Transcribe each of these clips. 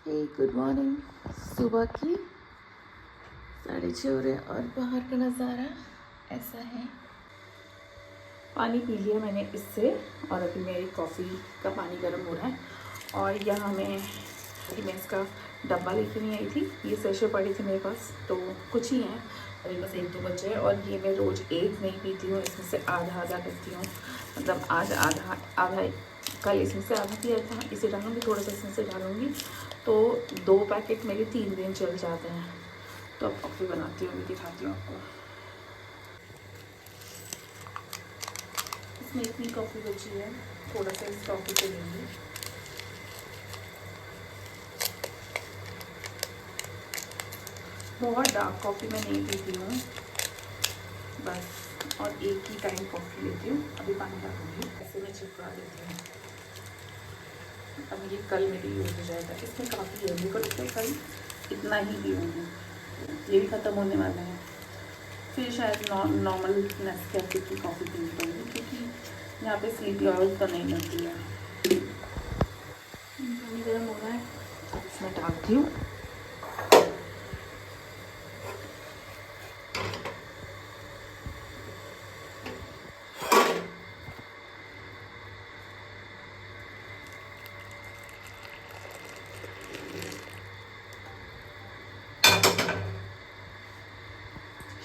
Good morning. सुबह की 6:30 हो रहे हैं और बाहर का नज़ारा ऐसा है। पानी पी लिया मैंने इससे और अभी मेरी कॉफ़ी का पानी गर्म हो रहा है। और यहाँ मैं इसका डब्बा लेके नहीं आई थी, ये सेशे पड़ी थी मेरे पास, तो कुछ ही हैं अभी, बस 1-2 बचे हैं। और ये मैं रोज़ एक नहीं पीती हूँ, इसमें से आधा आधा करती हूँ। मतलब आज आधा आधा, कल इसमें से आधा पिया था, इसे डालूँगी, थोड़ा सा इसमें से डालूँगी, तो 2 पैकेट मेरे 3 दिन चल जाते हैं। तो अब कॉफ़ी बनाती हूँ, अभी दिखाती हूँ आपको। इसमें इतनी कॉफ़ी बची है, थोड़ा सा इस कॉफ़ी को लेंगी। बहुत डार्क कॉफ़ी मैं नहीं पीती हूँ बस, और एक ही टाइम कॉफ़ी लेती हूँ। अभी पानी डालूँगी, ऐसे मैं चिपका देती हूँ। अब ये कल मेरी यूज़ हो जाएगा। इसमें काफ़ी है, मेरे को लगता है कल इतना ही पीऊँगी, ये भी ख़त्म होने वाला है। फिर शायद नॉर्मल नेस्कैफे की कॉफ़ी पी लूँगी, क्योंकि यहाँ पे स्लीपी ऑयल तो नहीं मिलती है। पानी गर्म हो रहा है, अब इसमें डालती हूँ।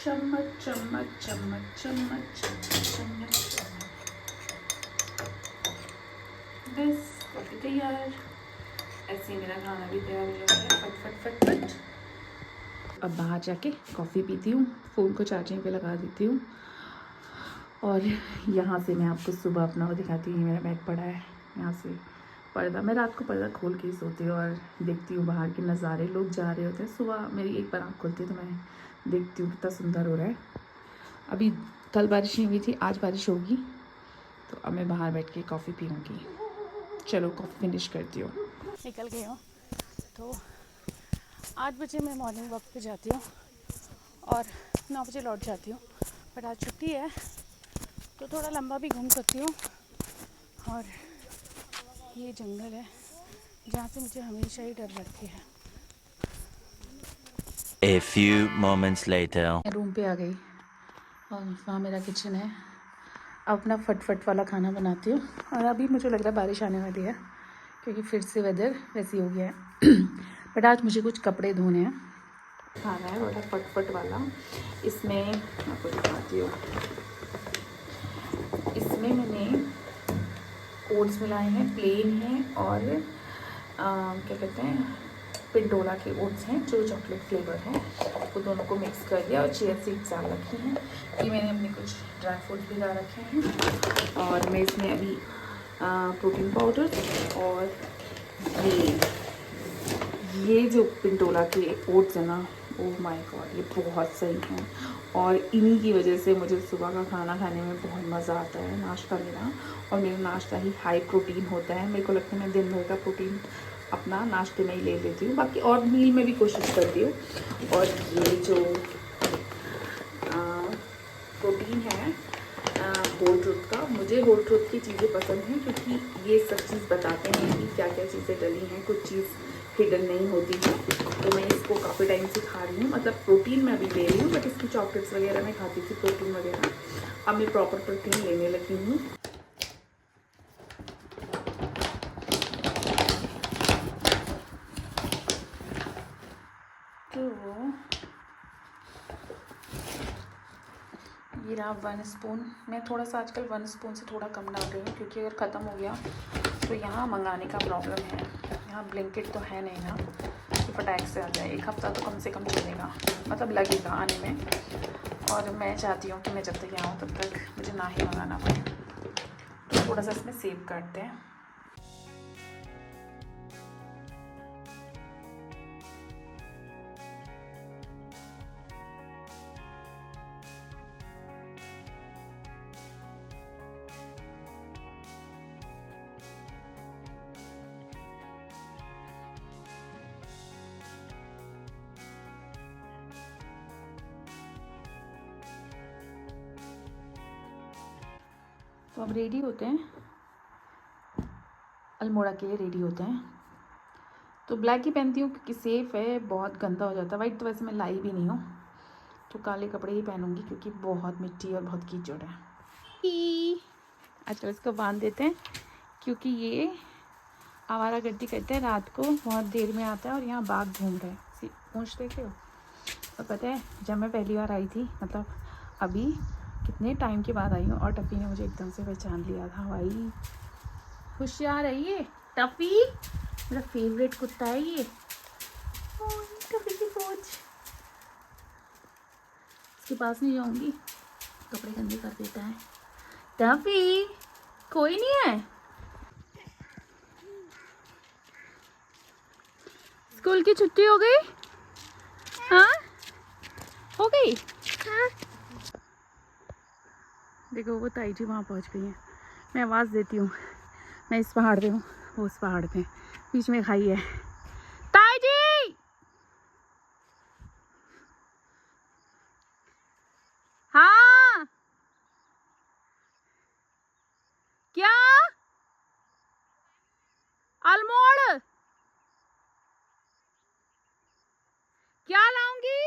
चम्मच चम्मच चम्मच चम्मच चम्मच चम्मच, बस कॉफ़ी तैयार। ऐसे ही मेरा खाना भी तैयार हो जाएगा, फट फट फट फट। अब बाहर जाके कॉफ़ी पीती हूँ, फ़ोन को चार्जिंग पे लगा देती हूँ। और यहाँ से मैं आपको सुबह अपना वो दिखाती हूँ। मेरा बैग पड़ा है, यहाँ से पर्दा, मैं रात को पर्दा खोल के ही सोती हूँ और देखती हूँ बाहर के नज़ारे। लोग जा रहे होते हैं, सुबह मेरी एक बार आँख खुलती है तो मैं देखती हूँ कितना सुंदर हो रहा है। अभी कल बारिश नहीं हुई थी, आज बारिश होगी, तो अब मैं बाहर बैठ के कॉफ़ी पीऊँगी। चलो कॉफ़ी फिनिश करती हूँ। निकल गई हूँ, तो 8 बजे मैं मॉर्निंग वॉक पे जाती हूँ और 9 बजे लौट जाती हूँ। बट आज छुट्टी है तो थोड़ा लंबा भी घूम सकती हूँ। और ये जंगल है जहाँ से मुझे हमेशा ही डर लगती है। A few moments later. मैं रूम पे आ गई और वहाँ मेरा किचन है। अपना फटफट वाला खाना बनाती हूँ। और अभी मुझे लग रहा है बारिश आने वाली है, क्योंकि फिर से वेदर वैसी हो गया है। बट आज मुझे कुछ कपड़े धोने हैं। खाना है बड़ा फटफट वाला। इसमें आपको दिखाती हूँ, इसमें मैंने ओट्स मिलाए हैं, प्लेन हैं, और क्या कहते हैं, पिंडोला के ओट्स हैं जो चॉकलेट फ्लेवर हैं, वो दोनों को मिक्स कर दिया। और चिया सीड्स डाल रखी हैं, ये मैंने अपने कुछ ड्राई फ्रूट भी डाल रखे हैं। और मैं इसमें अभी प्रोटीन पाउडर और ये जो पिंडोला के ओट्स है ना, ओह माय गॉड, ये बहुत सही हैं। और इन्हीं की वजह से मुझे सुबह का खाना खाने में बहुत मज़ा आता है, नाश्ता लेना। और मेरा नाश्ता ही हाई प्रोटीन होता है। मेरे को लगता है मैं दिन भर का प्रोटीन अपना नाश्ते में ही ले लेती हूँ, बाकी और मील में भी कोशिश करती हूँ। और ये जो प्रोटीन है होल ट्रुथ का, मुझे होल ट्रुथ की चीज़ें पसंद हैं, क्योंकि ये सब चीज़ बताते हैं कि क्या क्या चीज़ें डली हैं, कुछ चीज़ हिडन नहीं होती है। तो मैं इसको काफ़ी टाइम से खा रही हूँ, मतलब प्रोटीन मैं अभी ले रही हूँ, बट इसकी चॉकलेट्स वगैरह मैं खाती थी, प्रोटीन वगैरह। अब मैं प्रॉपर प्रोटीन लेने लगी हूँ। तो ये रहा 1 स्पून। मैं थोड़ा सा आजकल 1 स्पून से थोड़ा कम डाल रही हूँ, क्योंकि अगर ख़त्म हो गया तो यहाँ मंगाने का प्रॉब्लम है। यहाँ ब्लिंकिट तो है नहीं ना कि फटाक से आ जाए, 1 हफ़्ता तो कम से कम चलेगा, मतलब लगेगा आने में। और मैं चाहती हूँ कि मैं जब तक यहाँ आऊँ तब तक मुझे ना ही मंगाना पड़े, तो थोड़ा सा इसमें सेव करते हैं। तो अब रेडी होते हैं, अल्मोड़ा के लिए रेडी होते हैं। तो ब्लैक ही पहनती हूँ क्योंकि सेफ़ है, बहुत गंदा हो जाता है। वाइट तो वैसे मैं लाई भी नहीं हूँ, तो काले कपड़े ही पहनूंगी क्योंकि बहुत मिट्टी और बहुत कीचड़ है। अच्छा इसको बांध देते हैं क्योंकि ये आवारागर्दी करते हैं, रात को बहुत देर में आता है और यहाँ बाघ घूम रहे हैं। पूछ देखे हो? और पता है जब मैं पहली बार आई थी, मतलब अभी कितने टाइम के बाद आई हूँ, और टफ़ी ने मुझे एकदम से पहचान लिया था। भाई होशियार है ये टफ़ी, मेरा फेवरेट कुत्ता है ये। टफ़ी की पोंछ, इसके पास नहीं जाऊँगी, कपड़े गंदे कर देता है। टफ़ी कोई नहीं है? स्कूल की छुट्टी हो गई? हाँ हो गई। हाँ देखो वो ताई जी वहाँ पहुँच गई हैं। मैं आवाज़ देती हूँ, मैं इस पहाड़ पे हूँ, वो उस पहाड़ पे, बीच में खाई है। ताई जी हाँ क्या? अल्मोड़ क्या लाऊंगी?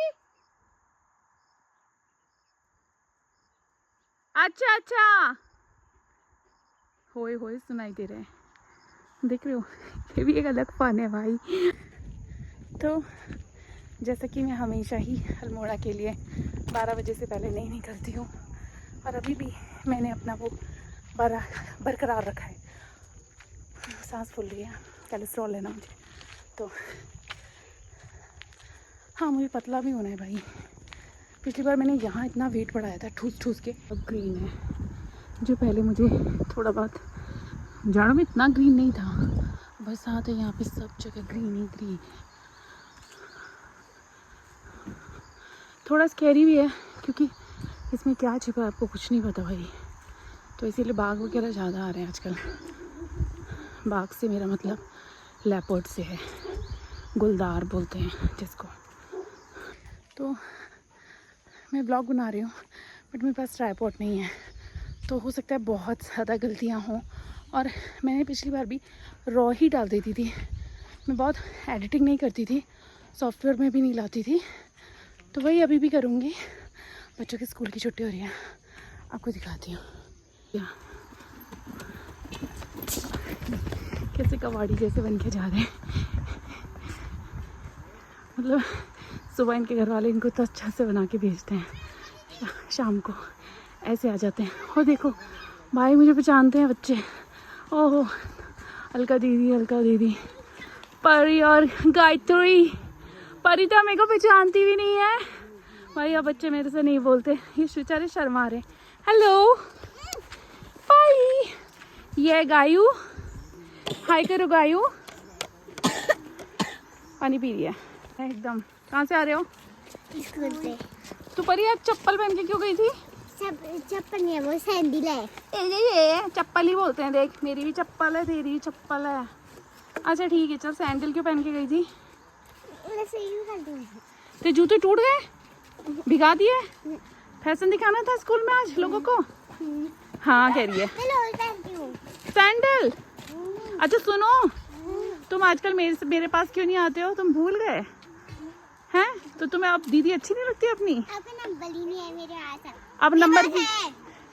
अच्छा अच्छा, होए होए सुनाई दे रहे हैं, देख रहे हो? ये भी एक अलग फन है भाई। तो जैसा कि मैं हमेशा ही अल्मोड़ा के लिए 12 बजे से पहले नहीं निकलती हूँ, और अभी भी मैंने अपना वो बरकरार रखा है। सांस फूल रही है, कोलेस्ट्रॉल है ना मुझे, तो हाँ मुझे पतला भी होना है भाई। पिछली बार मैंने यहाँ इतना वेट बढ़ाया था ठूस ठूस के। अब ग्रीन है, जो पहले मुझे थोड़ा बहुत, जाड़ में इतना ग्रीन नहीं था, बरसात है यहाँ पे सब जगह ग्रीन ही ग्रीन। थोड़ा स्कैरी भी है क्योंकि इसमें क्या छिपा है आपको कुछ नहीं पता भाई, तो इसीलिए बाघ वगैरह ज़्यादा आ रहे हैं आजकल। बाघ से मेरा मतलब लेपर्ड से है, गुलदार बोलते हैं जिसको। तो मैं ब्लॉग बना रही हूँ बट मेरे पास ट्राइपॉड नहीं है, तो हो सकता है बहुत ज़्यादा गलतियाँ हों। और मैंने पिछली बार भी रॉ ही डाल देती थी, मैं बहुत एडिटिंग नहीं करती थी, सॉफ्टवेयर में भी नहीं लाती थी, तो वही अभी भी करूँगी। बच्चों की स्कूल की छुट्टी हो रही है, आपको दिखाती हूँ कैसे कबाड़ी जैसे बन के जा रहे हैं। मतलब सुबह इनके घर वाले इनको तो अच्छा से बना के भेजते हैं, शाम को ऐसे आ जाते हैं। और देखो भाई मुझे पहचानते हैं बच्चे, ओहो अलका दीदी, परी और गायत्री। परी तो मेरे को पहचानती भी नहीं है भाई, अब बच्चे मेरे से नहीं बोलते, ये बेचारे शर्मा रहे। हेलो पाई, ये गायू, हाय करो गायू, पानी पी रही है एकदम। कहाँ से आ रहे हो? स्कूल से। तू परी आज चप्पल पहन के क्यों गई थी? चप्पल नहीं है, वो सैंडल है। ये चप्पल ही बोलते हैं, देख मेरी भी चप्पल है, तेरी भी चप्पल है। अच्छा ठीक है चल, सैंडल क्यों पहन के गई थी? तेरे जूते टूट गए, भिगा दिए? फैशन दिखाना था स्कूल में आज लोगों को? हाँ कह रही है सैंडल। अच्छा सुनो, तुम आजकल मेरे पास क्यों नहीं आते हो? तुम भूल गए हैं? तो तुम्हें अब दीदी अच्छी नहीं लगती अपनी? नंबर ही नहीं है मेरे हाथ। अब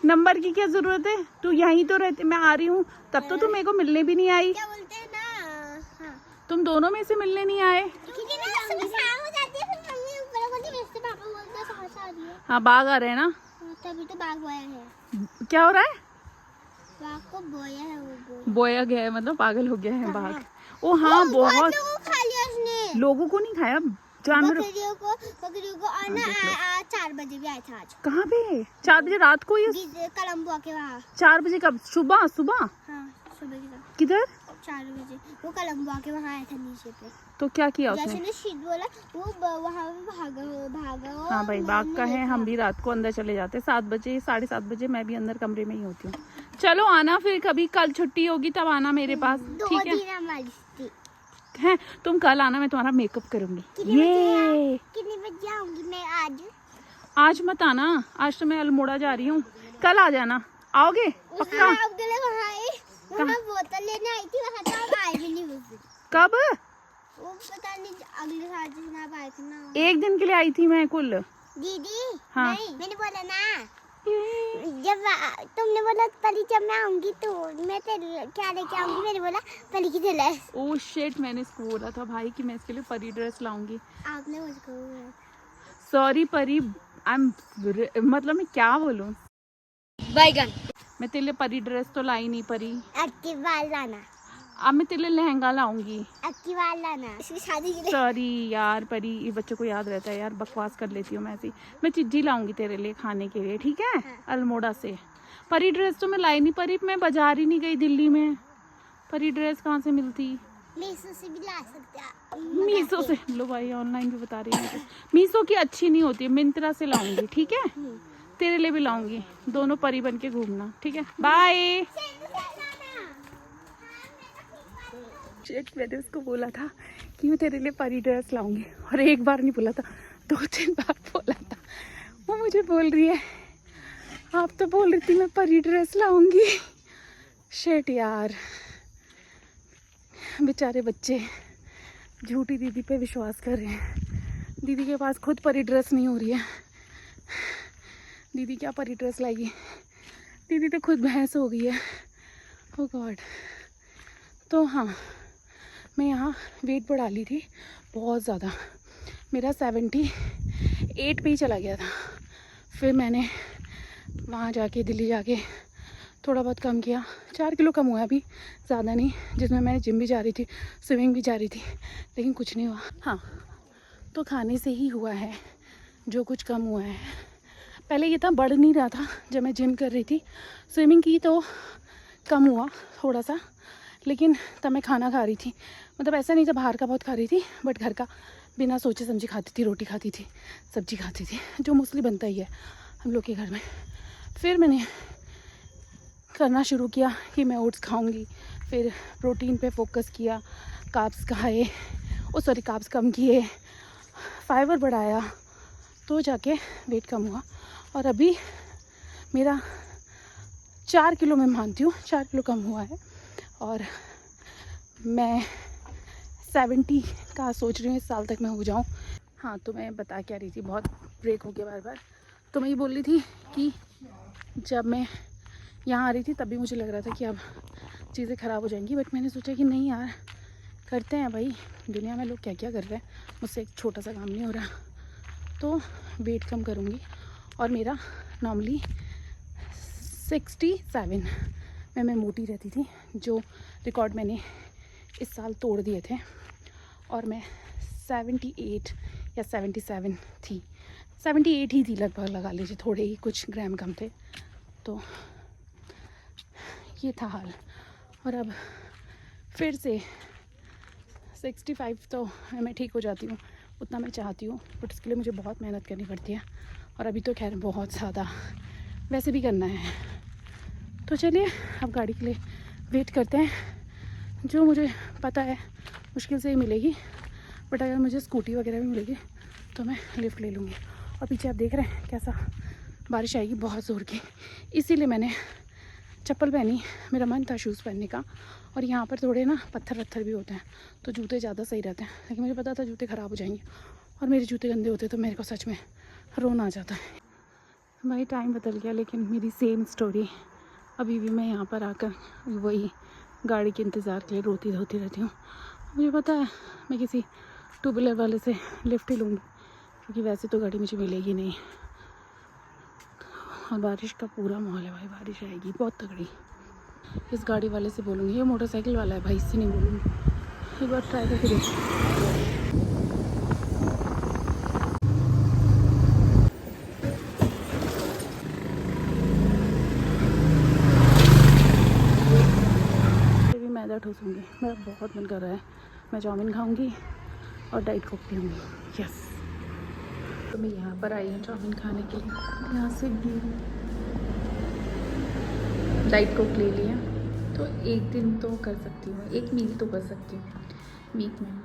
नंबर की क्या जरूरत है? तू यहीं तो रहती, मैं आ रही हूँ तब तो तुम मेरे को मिलने भी नहीं आई। क्या बोलते हैं ना, हाँ। तुम दोनों में से मिलने नहीं आए। क्योंकि ना सुबह शाम हो जाती है, फिर मम्मी ऊपर बोलती है, इससे पापा बोलते हैं सांस आ रही है। हाँ बाघ आ रहे हैं ना, तभी तो बाघ बोया है। क्या हो रहा है? बाघ को बोया है, वो बोया गया है मतलब पागल हो गया है बाघ। ओ हाँ बहुत लोगों को खा लिया उसने। लोगों को नहीं खाया, जानवरों बकरियों को आना 4 बजे भी आया था आज। कहाँ पे? 4 बजे रात को? ये कलम्बो के वहाँ 4 बजे कब? सुबह? हाँ सुबह की तरफ किधर? 4 बजे वो कलम्बो के वहाँ आया था नीचे पे। तो क्या किया जैसे उसने? ने शीत बोला वो वहाँ पे भागा। हाँ भाई बाघ का है, हम भी रात को अंदर चले जाते 7 बजे 7:30 बजे, मैं भी अंदर कमरे में ही होती हूँ। चलो आना फिर कभी, कल छुट्टी होगी तब आना मेरे पास, ठीक है? है तुम कल आना, मैं तुम्हारा मेकअप करूंगी। ये कितने बजे आऊंगी मैं आज? आज मत आना, आज तो मैं अल्मोड़ा जा रही हूँ, कल आ जाना। आओगे पक्का? वहाँ बोतल लेने आई थी, वहाँ तो आप आए भी नहीं उस दिन। कब? वो पता नहीं अगले साल जिस आप आए थे ना। एक दिन के लिए आई थी मैं कुल। दीदी हाँ। नहीं मैंने बोला ना जब तुमने बोला परी जब मैं आऊंगी तो मैं तेरे क्या लेके आऊंगी, मैंने बोला परी की ड्रेस। ओह शिट, मैंने इसको बोला था भाई कि मैं इसके लिए परी ड्रेस लाऊंगी। आपने मुझको सॉरी परी, आई एम मतलब मैं क्या बोलूं। बैगन मैं तेरे लिए परी ड्रेस तो लाई नहीं परी। अक्की बाल लाना, अब मैं तेरे लिए लहंगा लाऊंगी। अक्की बाल लाना इसकी शादी के लिए। सॉरी यार परी, ये बच्चों को याद रहता है यार, बकवास कर लेती हूँ मैं ऐसी। मैं चिज्जी लाऊंगी तेरे लिए खाने के लिए, ठीक है? हाँ। अल्मोड़ा से। परी ड्रेस तो मैं लाई नहीं परी, मैं बाजार ही नहीं गई दिल्ली में। परी ड्रेस कहाँ से मिलती? मीशो से भी ला सकते हैं। मीशो से। लो भाई ऑनलाइन भी बता रही है। मीशो की अच्छी नहीं होती है, मिंत्रा से लाऊंगी, ठीक है? तेरे लिए भी लाऊंगी, दोनों परी बन के घूमना, ठीक है? बाय। मैंने उसको बोला था कि मैं तेरे लिए परी ड्रेस लाऊंगी, और एक बार नहीं बोला था, 2-3 बार बोला था। वो मुझे बोल रही है आप तो बोल रही थी मैं परी ड्रेस लाऊंगी। शिट यार, बेचारे बच्चे झूठी दीदी पे विश्वास कर रहे हैं। दीदी के पास खुद परी ड्रेस नहीं हो रही है, दीदी क्या परी ड्रेस लाएगी? दीदी तो खुद भैंस हो गई है। ओ गॉड। तो हाँ, मैं यहाँ वेट बढ़ा ली थी बहुत ज़्यादा, मेरा 78 पे ही चला गया था। फिर मैंने वहाँ जाके दिल्ली जाके थोड़ा बहुत कम किया, 4 किलो कम हुआ अभी, ज़्यादा नहीं, जिसमें मैंने जिम भी जा रही थी, स्विमिंग भी जा रही थी, लेकिन कुछ नहीं हुआ। हाँ, तो खाने से ही हुआ है जो कुछ कम हुआ है। पहले ये था बढ़ नहीं रहा था, जब मैं जिम कर रही थी, स्विमिंग की तो कम हुआ थोड़ा सा, लेकिन तब मैं खाना खा रही थी, मतलब ऐसा नहीं था बाहर का बहुत खा रही थी, बट घर का बिना सोचे समझे खाती थी, रोटी खाती थी, सब्जी खाती थी, जो मोस्टली बनता ही है हम लोग के घर में। फिर मैंने करना शुरू किया कि मैं ओट्स खाऊंगी, फिर प्रोटीन पे फोकस किया, कार्ब्स खाए, कार्ब्स कम किए, फाइबर बढ़ाया, तो जाके वेट कम हुआ। और अभी मेरा 4 किलो मैं मानती हूँ 4 किलो कम हुआ है, और मैं 70 का सोच रही हूँ इस साल तक मैं हो जाऊँ। हाँ, तो मैं बता क्या रही थी, बहुत ब्रेक हो गया बार बार। तो मैं ये बोल रही थी कि जब मैं यहाँ आ रही थी तब भी मुझे लग रहा था कि अब चीज़ें ख़राब हो जाएंगी, बट मैंने सोचा कि नहीं यार, करते हैं भाई, दुनिया में लोग क्या क्या कर रहे हैं, मुझसे एक छोटा सा काम नहीं हो रहा। तो वेट कम करूँगी, और मेरा नॉर्मली 67 में मैं मोटी रहती थी, जो रिकॉर्ड मैंने इस साल तोड़ दिए थे, और मैं 78 या 77 थी, 78 ही थी लगभग, लगा लीजिए, थोड़े ही कुछ ग्राम कम थे। तो ये था हाल, और अब फिर से 65 तो मैं ठीक हो जाती हूँ, उतना मैं चाहती हूँ, बट इसके लिए मुझे बहुत मेहनत करनी पड़ती है, और अभी तो खैर बहुत ज़्यादा वैसे भी करना है। तो चलिए अब गाड़ी के लिए वेट करते हैं, जो मुझे पता है मुश्किल से ही मिलेगी, बट अगर मुझे स्कूटी वगैरह भी मिलेगी तो मैं लिफ्ट ले लूँगी। और पीछे आप देख रहे हैं कैसा बारिश आएगी बहुत ज़ोर की, इसीलिए मैंने चप्पल पहनी, मेरा मन था शूज़ पहनने का, और यहाँ पर थोड़े ना पत्थर भी होते हैं तो जूते ज़्यादा सही रहते हैं, लेकिन मुझे पता था जूते ख़राब हो जाएंगे, और मेरे जूते गंदे होते तो मेरे को सच में रोना आ जाता है। भाई टाइम बदल गया, लेकिन मेरी सेम स्टोरी अभी भी मैं यहाँ पर आकर वही गाड़ी के इंतज़ार के लिए रोती धोती रहती हूँ। मुझे पता है मैं किसी 2 व्हीलर वाले से लिफ्ट ही लूँगी, क्योंकि वैसे तो गाड़ी मुझे मिलेगी नहीं, और बारिश का पूरा माहौल है भाई, बारिश आएगी बहुत तगड़ी। इस गाड़ी वाले से बोलूँगी, ये मोटरसाइकिल वाला है भाई, इससे नहीं बोलूँगी, एक बार ट्राई करके देखो। मैदा ठूसूँगी, मेरा बहुत मन कर रहा है, मैं चाउमीन खाऊंगी और डाइट कोक पीऊँगी। यस, तो मैं यहाँ पर आई हूँ चाउमीन खाने के लिए, यहाँ से डाइट कोक ले लिया, तो एक दिन तो कर सकती हूँ, एक मील तो कर सकती हूँ वीक में।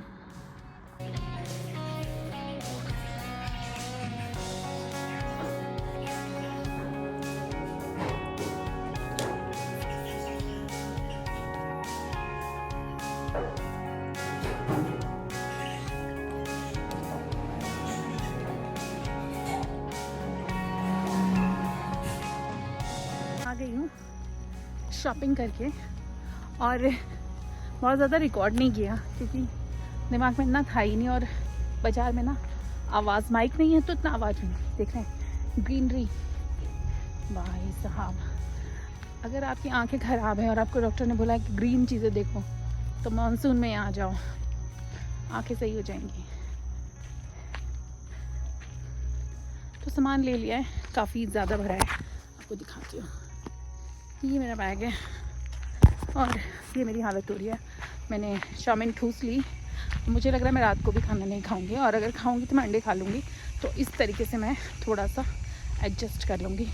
शॉपिंग करके, और बहुत ज़्यादा रिकॉर्ड नहीं किया क्योंकि दिमाग में इतना था ही नहीं, और बाज़ार में ना आवाज़, माइक नहीं है तो इतना आवाज़ नहीं। देख रहे हैं ग्रीनरी, भाई साहब अगर आपकी आंखें ख़राब हैं और आपको डॉक्टर ने बोला है कि ग्रीन चीज़ें देखो, तो मानसून में यहाँ जाओ, आंखें सही हो जाएंगी। तो सामान ले लिया है, काफ़ी ज़्यादा भरा है, आपको दिखाती हूँ। ये मेरा बैग है और ये मेरी हालत हो रही है। मैंने चाउमीन ठूस ली, मुझे लग रहा है मैं रात को भी खाना नहीं खाऊंगी, और अगर खाऊंगी तो मैं अंडे खा लूँगी। तो इस तरीके से मैं थोड़ा सा एडजस्ट कर लूँगी।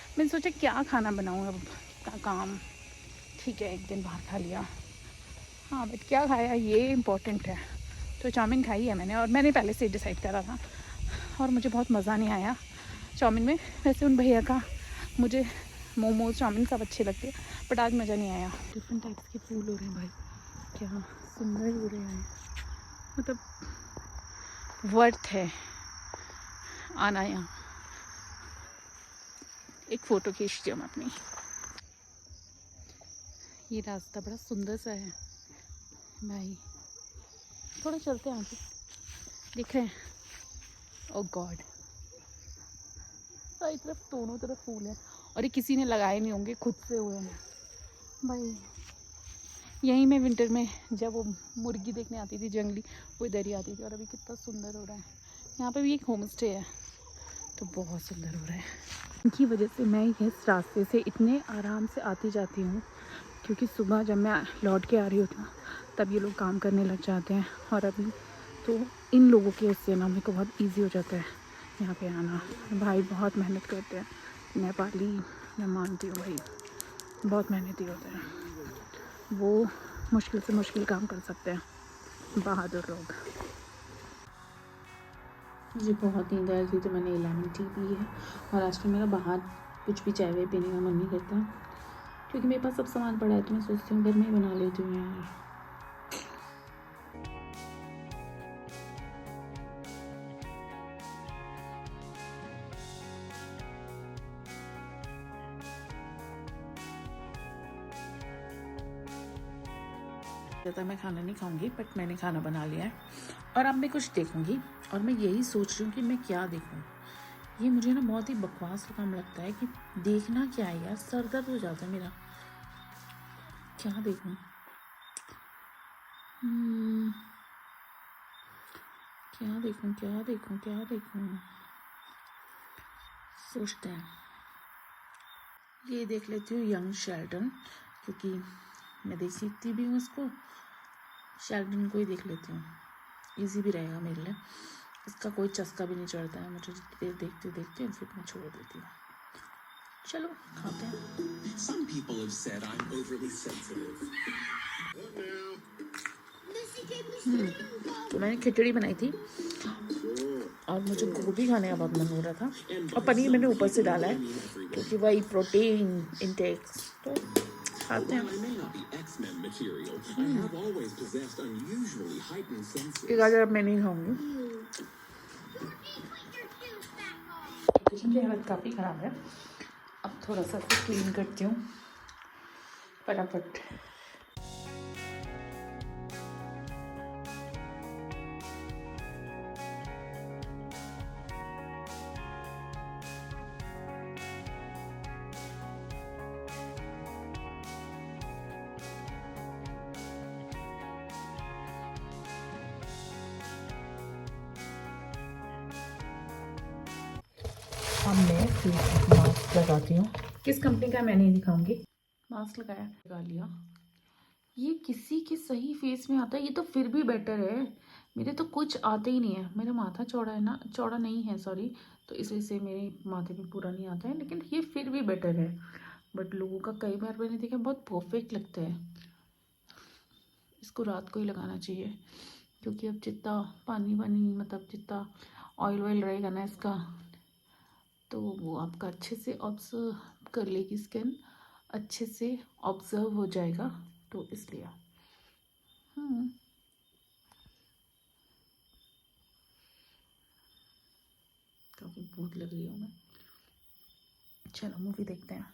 मैंने सोचा क्या खाना बनाऊँ, अब क्या काम, ठीक है एक दिन बाहर खा लिया, हाँ बट क्या खाया ये इम्पोर्टेंट है। तो चाउमीन खाई है मैंने, और मैंने पहले से डिसाइड करा था, और मुझे बहुत मज़ा नहीं आया चाउमीन में। वैसे उन भैया का मुझे मोमोज चाउमीन सब अच्छे लगते हैं, बट आज मज़ा नहीं आया। डिफरेंट टाइप्स के फूल हो रहे हैं भाई, क्या सुंदर हो रहे हैं, मतलब वर्थ है आना यहाँ। एक फ़ोटो खींचती हूँ मैं अपनी। ये रास्ता बड़ा सुंदर सा है भाई, थोड़ा चलते हैं आगे, दिख रहे हैं, ओ गॉड सारी तरफ दोनों तरफ फूल है, और ये किसी ने लगाए नहीं होंगे, खुद से हुए हैं भाई। यहीं में विंटर में जब वो मुर्गी देखने आती थी जंगली, वो इधर ही आती थी, और अभी कितना सुंदर हो रहा है। यहाँ पे भी एक होम स्टे है, तो बहुत सुंदर हो रहा है। इनकी वजह से मैं इस रास्ते से इतने आराम से आती जाती हूँ, क्योंकि सुबह जब मैं लौट के आ रही होती हूँ तब ये लोग काम करने लग जाते हैं, और अभी तो इन लोगों की वजह से ना मेरे को बहुत ईजी हो जाता है यहाँ पे आना। भाई बहुत मेहनत करते हैं, नेपाली मैं मानती हूँ भाई, बहुत मेहनती होते हैं वो, मुश्किल से मुश्किल काम कर सकते हैं, बहादुर लोग। मुझे बहुत नींद आ रही थी तो मैंने लेमन टी पी है, और आज तो मेरा बाहर कुछ भी चाय वाय पीने का मन नहीं करता, क्योंकि मेरे पास सब सामान पड़ा है, तो मैं सोचती हूँ घर में ही बना लेती हूँ यार। ज़्यादा मैं खाना नहीं खाऊंगी, बट मैंने खाना बना लिया है, और अब मैं कुछ देखूंगी, और मैं यही सोच रही हूँ कि मैं क्या देखूँ। ये मुझे ना बहुत ही बकवास काम लगता है कि देखना क्या है यार, सर दर्द हो जाता है मेरा। क्या देखूँ, क्या देखूँ, क्या देखूँ, क्या देखूँ, सोचते हैं। ये देख लेती हूँ यंग शेल्डन, क्योंकि मैं देख सीखती भी हूँ इसको, शेल्डन को ही देख लेती हूँ, इजी भी रहेगा मेरे लिए, इसका कोई चस्का भी नहीं चढ़ता है मुझे, जितनी देर देखते देखते फिर मैं छोड़ देती हूँ। चलो खाते हैं। Some people have said I'm overly sensitive. तो मैंने खिचड़ी बनाई थी, और मुझे गोभी खाने का बहुत मन हो रहा था, और पनीर मैंने ऊपर से डाला है क्योंकि वही प्रोटीन इनटेक। तो खाते हैं। I may not be X-Men material. I have always possessed unusually heightened senses. ये गाजर अब मैं नहीं खाऊंगी, किचन की हालत काफ़ी ख़राब है। अब थोड़ा सा क्लीन करती हूँ फटाफट। अब मैं फेस मास्क लगाती हूँ, किस कंपनी का मैं नहीं दिखाऊंगी। मास्क लगाया, लगा लिया। ये किसी के सही फेस में आता है, ये तो फिर भी बेटर है, मेरे तो कुछ आते ही नहीं है। मेरा माथा चौड़ा है ना, चौड़ा नहीं है सॉरी, तो इस वजह से मेरे माथे में पूरा नहीं आता है, लेकिन ये फिर भी बेटर है। बट लोगों का कई बार मैंने देखा बहुत परफेक्ट लगता है। इसको रात को ही लगाना चाहिए, क्योंकि अब जितना पानी वानी मतलब जितना ऑयल वॉयल रहेगा ना इसका, तो वो आपका अच्छे से ऑब्जर्व कर लेगी, स्किन अच्छे से ऑब्जर्व हो जाएगा, तो इसलिए काफ़ी भूख लग रही हूँ मैं। चलो मूवी देखते हैं।